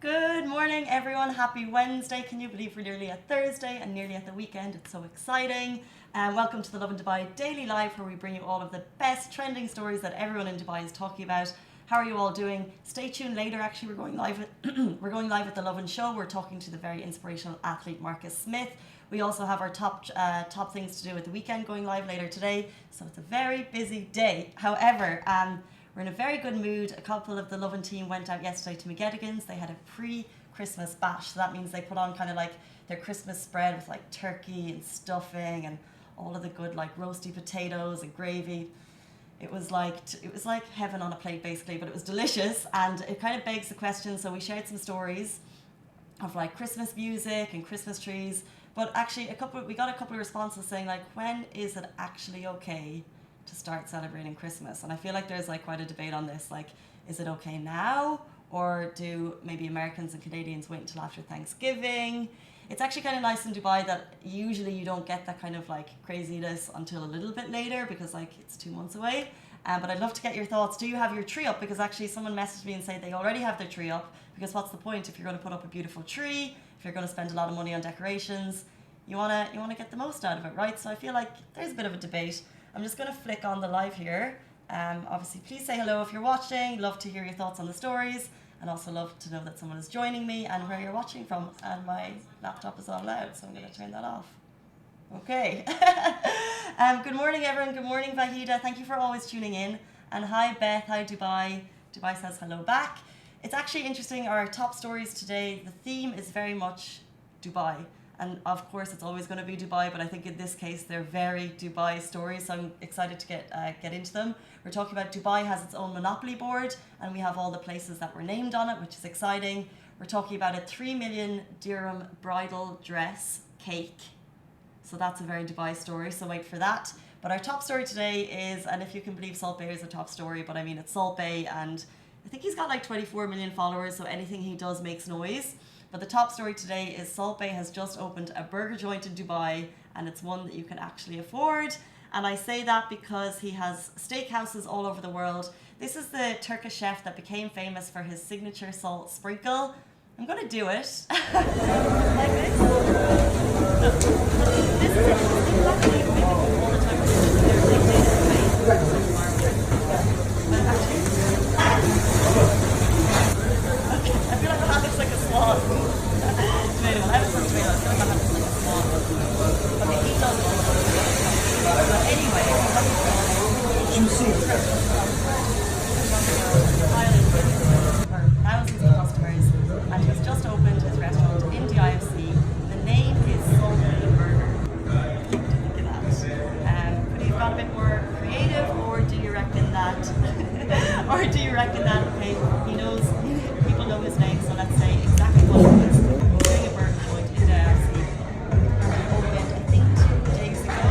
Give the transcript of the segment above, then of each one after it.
Good morning, everyone. Happy Wednesday. Can you believe we're nearly at Thursday and nearly at the weekend? It's so exciting. Welcome to the Lovin Dubai Daily Live, where we bring you all of the best trending stories that everyone in Dubai is talking about. How are you all doing? Stay tuned later. Actually, we're going live at the Lovin Show. We're talking to the very inspirational athlete Marcus Smith. We also have our top things to do with the weekend going live later today. So it's a very busy day. However, we're in a very good mood. A couple of the Lovin team went out yesterday to McGettigan's. They had a pre-Christmas bash. So that means they put on kind of like their Christmas spread with like turkey and stuffing and all of the good like roasty potatoes and gravy. It was like heaven on a plate basically, but it was delicious, and it kind of begs the question. So we shared some stories of like Christmas music and Christmas trees, but actually we got a couple of responses saying like, when is it actually okay to start celebrating Christmas? And I feel like there's like quite a debate on this. Like, is it okay now, or do maybe Americans and Canadians wait until after Thanksgiving? It's actually kind of nice in Dubai that usually you don't get that kind of like craziness until a little bit later, because like it's 2 months away. But I'd love to get your thoughts. Do you have your tree up? Because actually someone messaged me and said they already have their tree up, because what's the point if you're going to put up a beautiful tree, if you're going to spend a lot of money on decorations? You wanna get the most out of it, right? So I feel like there's a bit of a debate. I'm just going to flick on the live here. Obviously, please say hello if you're watching. Love to hear your thoughts on the stories, and also love to know that someone is joining me and where you're watching from. And my laptop is on loud, so I'm going to turn that off. Okay. Good morning, everyone. Good morning, Vahida. Thank you for always tuning in. And hi, Beth. Hi, Dubai. Dubai says hello back. It's actually interesting. Our top stories today, the theme is very much Dubai. And of course, it's always going to be Dubai, but I think in this case, they're very Dubai stories, so I'm excited to get into them. We're talking about Dubai has its own monopoly board, and we have all the places that were named on it, which is exciting. We're talking about a 3 million dirham bridal dress cake. So that's a very Dubai story, so wait for that. But our top story today is, and if you can believe Salt Bae is a top story, but I mean, it's Salt Bae, and I think he's got like 24 million followers, so anything he does makes noise. But the top story today is Salt Bae has just opened a burger joint in Dubai, and it's one that you can actually afford. And I say that because he has steakhouses all over the world. This is the Turkish chef that became famous for his signature salt sprinkle. I'm going to do it. Like this. This is exactly all the time. But actually, okay, I feel like that looks like a swan. Tomato. I haven't done tomato. I feel like that looks like a swan. Okay, he does it. But anyway, thousands of customers, and he's just opened his restaurant in the IFC. The name is Salt Bae Burger. What do you think of that? Could he have got a bit more creative, or do you reckon that? Okay, he knows, people know his name, so let's say exactly what it is. We're doing a burger joint in the IFC. He opened, I think, 2 days ago.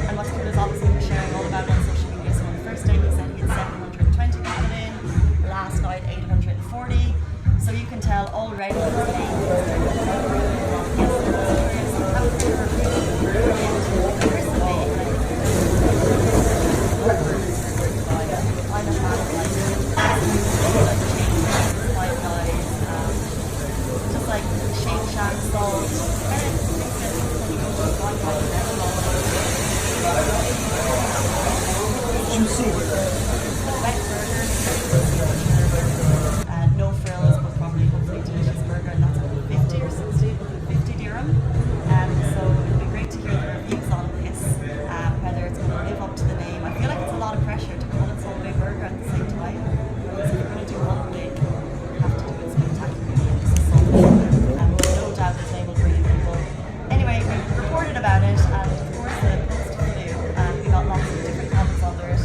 And what's cool is obviously we're sharing all about it on social media. So on the first day he said he had 720 people in, last night 840. So you can tell already his name is I'm a fan of just like Shake Shack salt. Juicy. Wet burger. No frills, but probably hopefully delicious burger, and that's about 50 or 60, 50 dirham. So it'll be great to hear the reviews on this, whether it's going to live up to the name. I feel like it's a lot of pressure to call it Salt Bae Burger at the same time. So if you're going to do one big, you have to do it spectacularly, and this is Salt Bae. But no doubt this name will bring in people. Anyway, we reported about it, and of course the post flew. We got lots of different comments under it.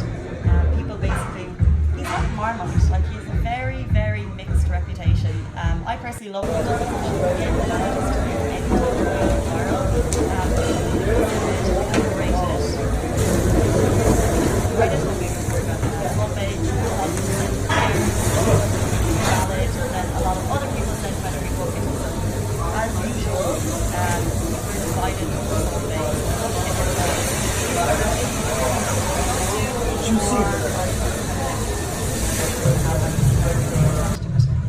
People basically, he's like Marmite, like he's a very, very mixed reputation. I personally love what he does on social media, and manages to make any type of video viral. Underrated. Rated my favorite burger. Salt Bae, 100% valid, and then a lot of other people said better be cooking. So as usual, we're divided over Salt Bae.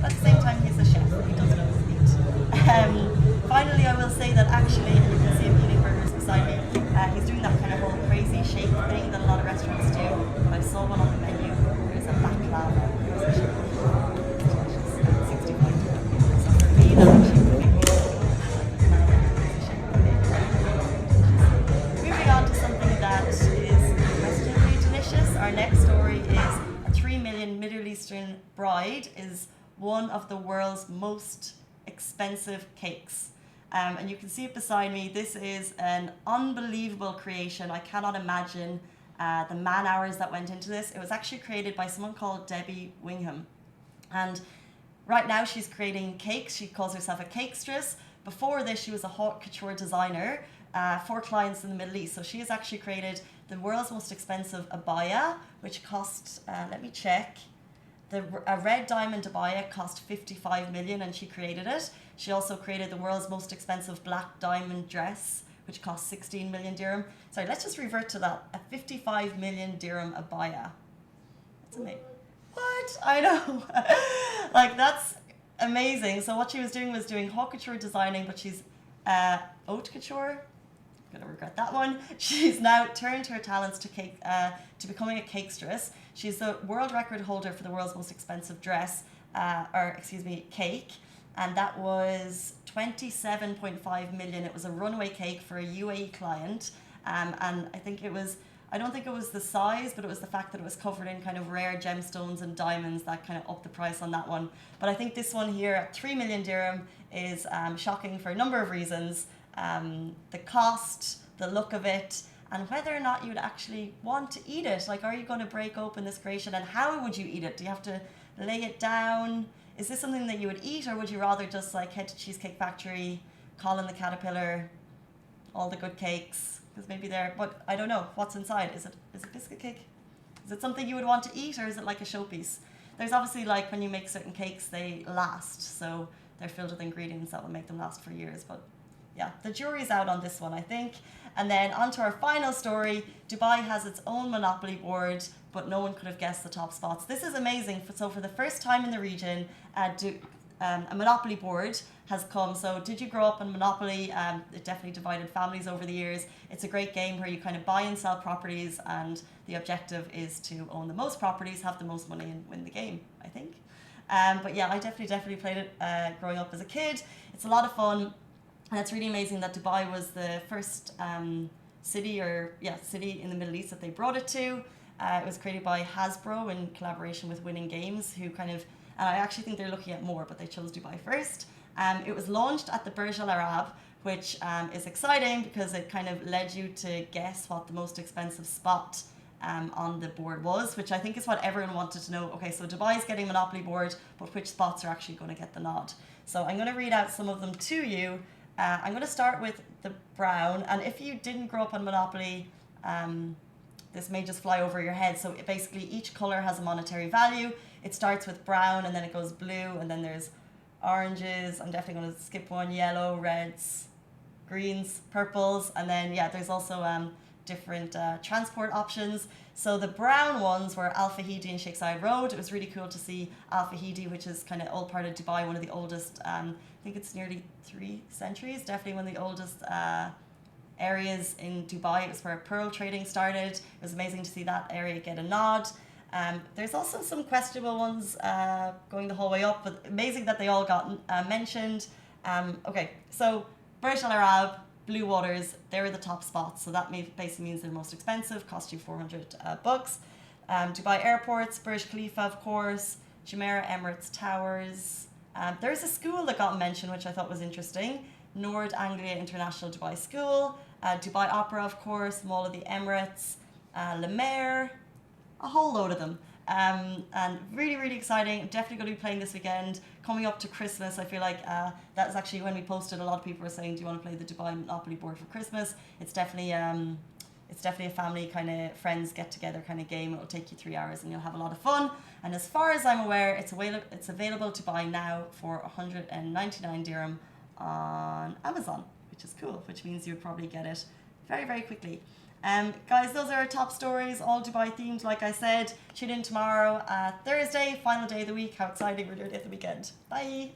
At the same time, he's a chef. He does it Finally, I will say that actually, and you can see him eating burgers beside me, he's doing that kind of whole crazy shake thing that a lot of restaurants do. But I saw one on the menu. There's a baklava. There's a shake. It's 65 dirham. So for me, that actually would be more moving on to something that is questionably delicious. Our next story is a 3 million Middle Eastern bride is one of the world's most expensive cakes. And you can see it beside me. This is an unbelievable creation. I cannot imagine the man hours that went into this. It was actually created by someone called Debbie Wingham. And right now she's creating cakes. She calls herself a cakestress. Before this, she was a haute couture designer for clients in the Middle East. So she has actually created the world's most expensive abaya, which cost, let me check. A red diamond abaya cost 55 million and she created it. She also created the world's most expensive black diamond dress, which cost 16 million dirham. Sorry, let's just revert to that. A 55 million dirham abaya. That's amazing. What? I know. Like, that's amazing. So what she was doing haute couture designing, but she's haute couture. Gonna regret that one. She's now turned her talents to becoming a cakestress. She's the world record holder for the world's most expensive cake, and that was 27.5 million. It was a runway cake for a UAE client, and I don't think it was the size, but it was the fact that it was covered in kind of rare gemstones and diamonds that kind of upped the price on that one. But I think this one here at 3 million dirham is shocking for a number of reasons. The cost, the look of it, and whether or not you would actually want to eat it. Like, are you going to break open this creation, and how would you eat it? Do you have to lay it down? Is this something that you would eat, or would you rather just like head to Cheesecake Factory, call in the Caterpillar, all the good cakes? Because maybe but I don't know what's inside. Is it biscuit cake? Is it something you would want to eat, or is it like a showpiece? There's obviously, like, when you make certain cakes, they last, so they're filled with ingredients that will make them last for years. But yeah, the jury's out on this one, I think. And then on to our final story. Dubai has its own Monopoly board, but no one could have guessed the top spots. This is amazing. So for the first time in the region, a Monopoly board has come. So did you grow up in Monopoly? It definitely divided families over the years. It's a great game where you kind of buy and sell properties, and the objective is to own the most properties, have the most money, and win the game, I think. But yeah, I definitely played it growing up as a kid. It's a lot of fun. And it's really amazing that Dubai was the first city in the Middle East that they brought it to. It was created by Hasbro in collaboration with Winning Games, who kind of, and I actually think they're looking at more, but they chose Dubai first. It was launched at the Burj Al Arab, which is exciting because it kind of led you to guess what the most expensive spot on the board was, which I think is what everyone wanted to know. Okay, so Dubai is getting Monopoly board, but which spots are actually going to get the nod? So I'm going to read out some of them to you. I'm going to start with the brown, and if you didn't grow up on Monopoly, this may just fly over your head. So basically each color has a monetary value. It starts with brown, and then it goes blue, and then there's oranges. I'm definitely going to skip one. Yellow, reds, greens, purples, and then there's also different transport options. So the brown ones were Al Fahidi and Sheikh Zayed Road. It was really cool to see Al Fahidi, which is kind of old part of Dubai, one of the oldest, I think it's nearly 3 centuries, definitely one of the oldest areas in Dubai. It was where pearl trading started. It was amazing to see that area get a nod. There's also some questionable ones going the whole way up, but amazing that they all got mentioned. Okay, so Burj Al Arab, Blue Waters, they're the top spots. So that basically means they're most expensive, cost you 400 bucks. Dubai airports, Burj Khalifa, of course, Jumeirah Emirates Towers. There's a school that got mentioned, which I thought was interesting. Nord Anglia International Dubai School, Dubai Opera, of course, Mall of the Emirates, Le Maire, a whole load of them. And really, really exciting. I'm definitely going to be playing this weekend. Coming up to Christmas, I feel like that's actually when we posted. A lot of people were saying, "Do you want to play the Dubai Monopoly board for Christmas?" It's definitely a family kind of friends get together kind of game. It'll take you 3 hours, and you'll have a lot of fun. And as far as I'm aware, it's available to buy now for 199 dirham on Amazon, which is cool. Which means you'll probably get it very, very quickly. Guys, those are our top stories, all Dubai themed, like I said. Tune in tomorrow, Thursday, final day of the week. How exciting, we're doing it at the weekend. Bye.